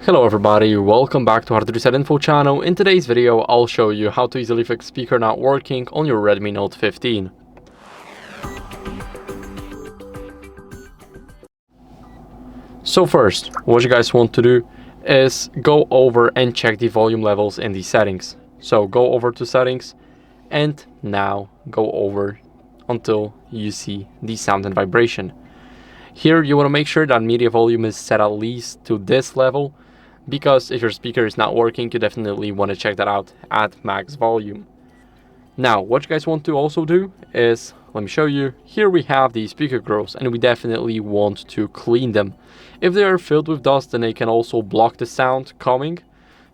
Hello everybody, welcome back to HardReset.Info channel. In today's video, I'll show you how to easily fix speaker not working on your Redmi Note 15. So first, what you guys want to do is go over and check the volume levels in the settings. So go over to settings and now go over until you see the sound and vibration. Here you want to make sure that media volume is set at least to this level, because if your speaker is not working, you definitely want to check that out at max volume. Now, what you guys want to also do is, let me show you. Here we have the speaker grills and we definitely want to clean them. If they are filled with dust, then they can also block the sound coming.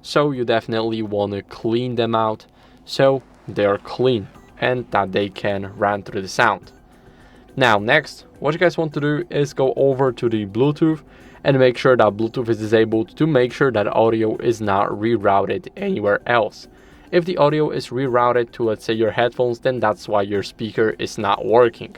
So you definitely want to clean them out so they are clean and that they can run through the sound. Now, next, what you guys want to do is go over to the Bluetooth and make sure that Bluetooth is disabled to make sure that audio is not rerouted anywhere else. If the audio is rerouted to, let's say, your headphones, then that's why your speaker is not working.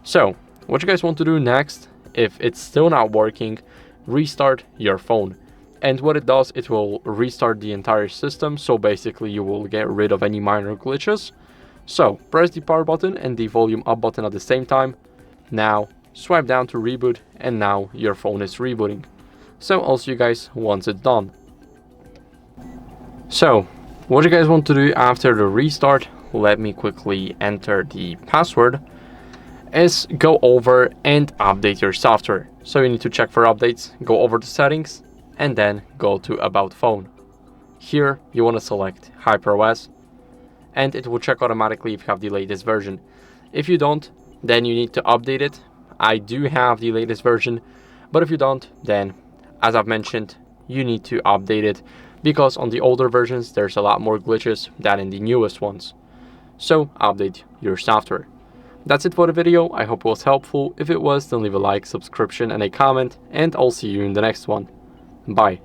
So, what you guys want to do next, if it's still not working, restart your phone. And what it does, it will restart the entire system, so basically you will get rid of any minor glitches. So, press the power button and the volume up button at the same time. Now, swipe down to reboot, and now your phone is rebooting. So I'll see you guys once it's done. So what you guys want to do after the restart, let me quickly enter the password, is go over and update your software. So you need to check for updates, go over to settings, and then go to about phone. Here you want to select HyperOS, and it will check automatically if you have the latest version. If you don't, then you need to update it. I do have the latest version, but if you don't, then as I've mentioned, you need to update it, because on the older versions there's a lot more glitches than in the newest ones. So update your software. That's it for the video. I hope it was helpful. If it was, then leave a like, subscription and a comment, and I'll see you in the next one. Bye.